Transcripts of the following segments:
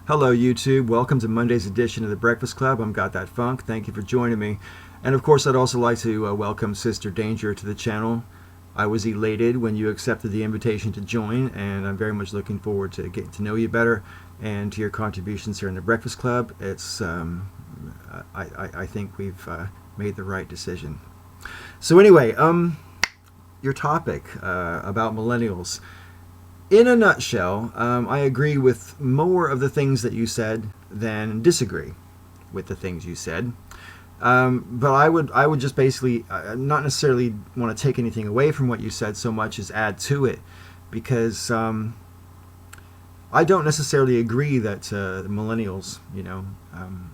Hello YouTube, welcome to Monday's edition of The Breakfast Club. I'm Got That Funk. Thank you for joining me. And of course I'd also like to welcome Sister Danger to the channel. I was elated when you accepted the invitation to join, and I'm very much looking forward to getting to know you better and to your contributions here in The Breakfast Club. It's I think we've made the right decision. So anyway, your topic about millennials. In a nutshell, I agree with more of the things that you said than disagree with the things you said. But I would just basically not necessarily want to take anything away from what you said so much as add to it, because I don't necessarily agree that the millennials,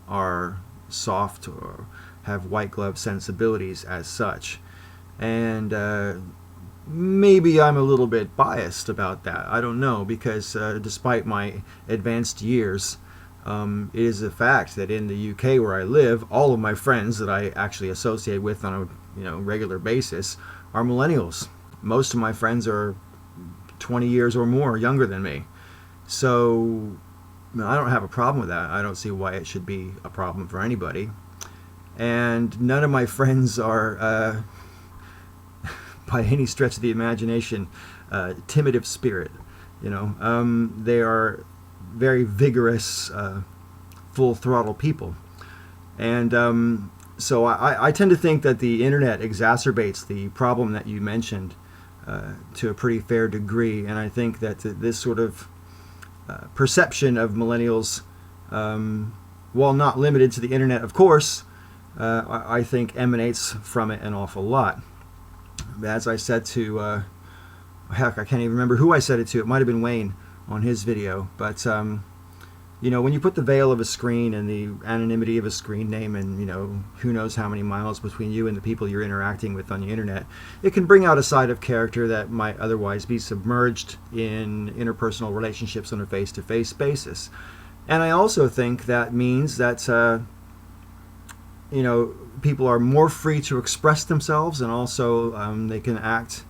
are soft or have white glove sensibilities as such, and maybe I'm a little bit biased about that. I don't know, because despite my advanced years, it is a fact that in the UK where I live, all of my friends that I actually associate with on a regular basis are millennials. Most of my friends are 20 years or more younger than me. So I don't have a problem with that. I don't see why it should be a problem for anybody. And none of my friends are by any stretch of the imagination timid of spirit. They are very vigorous, full throttle people. And so I tend to think that the internet exacerbates the problem that you mentioned to a pretty fair degree. And I think that this sort of perception of millennials, while not limited to the internet, of course, I think emanates from it an awful lot. As I said to, heck, I can't even remember who I said it to. It might have been Wayne on his video. But, when you put the veil of a screen and the anonymity of a screen name and, who knows how many miles between you and the people you're interacting with on the internet, it can bring out a side of character that might otherwise be submerged in interpersonal relationships on a face-to-face basis. And I also think that means that, people are more free to express themselves, and also they can act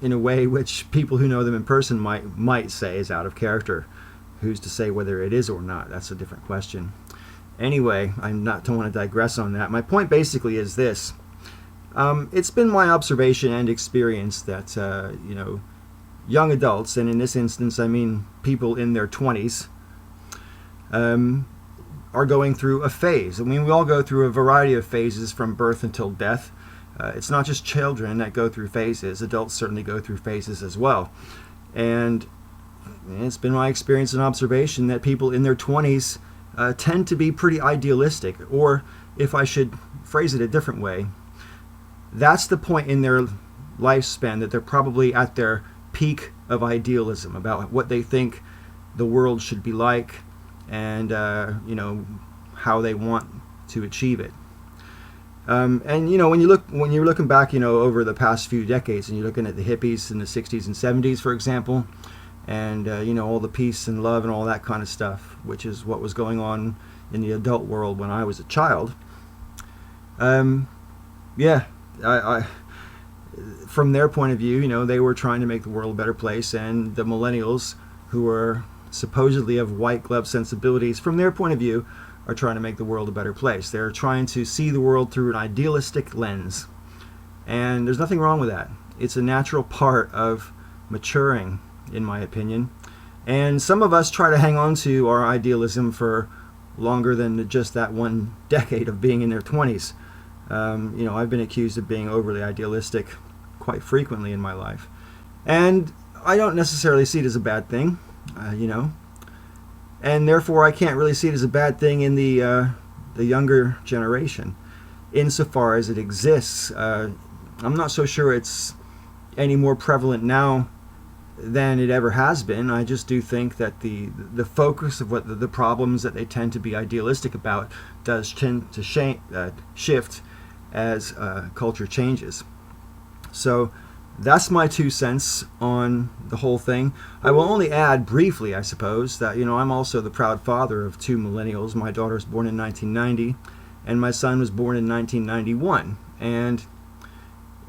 in a way which people who know them in person might say is out of character. Who's to say whether it is or not? That's a different question. Anyway, don't want to digress on that. My point basically is this. It's been my observation and experience that young adults, and in this instance I mean people in their 20s, are going through a phase. I mean, we all go through a variety of phases from birth until death. It's not just children that go through phases. Adults certainly go through phases as well. And it's been my experience and observation that people in their 20s tend to be pretty idealistic. Or, if I should phrase it a different way, that's the point in their lifespan that they're probably at their peak of idealism about what they think the world should be like, and how they want to achieve it. And when you're looking back, over the past few decades, and you're looking at the hippies in the 60s and 70s, for example, and all the peace and love and all that kind of stuff, which is what was going on in the adult world when I was a child. I from their point of view, they were trying to make the world a better place, and the millennials, who were supposedly of white glove sensibilities, from their point of view, are trying to make the world a better place. They're trying to see the world through an idealistic lens. And there's nothing wrong with that. It's a natural part of maturing, in my opinion. And some of us try to hang on to our idealism for longer than just that one decade of being in their 20s. I've been accused of being overly idealistic quite frequently in my life. And I don't necessarily see it as a bad thing. And therefore I can't really see it as a bad thing in the younger generation, insofar as it exists. I'm not so sure it's any more prevalent now than it ever has been. I just do think that the focus of what the problems that they tend to be idealistic about does tend to shift as culture changes. So that's my 2 cents on the whole thing. I will only add briefly, I suppose, that I'm also the proud father of 2 millennials. My daughter was born in 1990, and my son was born in 1991. And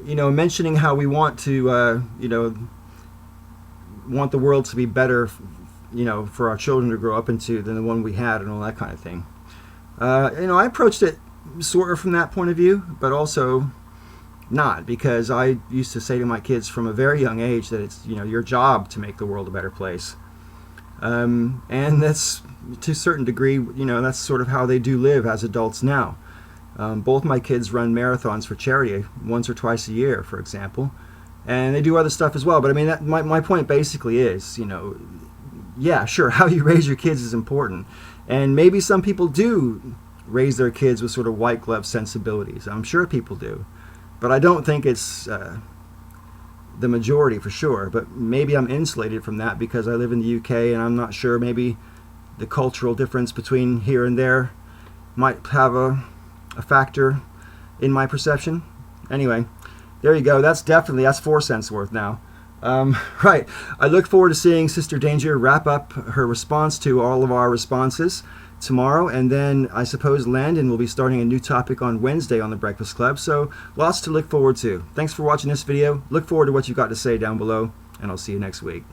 mentioning how we want to want the world to be better for our children to grow up into than the one we had and all that kind of thing. I approached it sort of from that point of view, but also not, because I used to say to my kids from a very young age that it's your job to make the world a better place, and that's to a certain degree that's sort of how they do live as adults now. Both my kids run marathons for charity once or twice a year, for example, and they do other stuff as well. But I mean, my point basically is, yeah, sure, how you raise your kids is important, and maybe some people do raise their kids with sort of white glove sensibilities. I'm sure people do, but I don't think it's the majority for sure. But maybe I'm insulated from that because I live in the UK, and I'm not sure. Maybe the cultural difference between here and there might have a factor in my perception. Anyway, there you go. That's 4 cents worth now. Right. I look forward to seeing Sister Danger wrap up her response to all of our responses tomorrow, and then I suppose Landon will be starting a new topic on Wednesday on The Breakfast Club, so lots to look forward to. Thanks for watching this video. Look forward to what you've got to say down below, and I'll see you next week.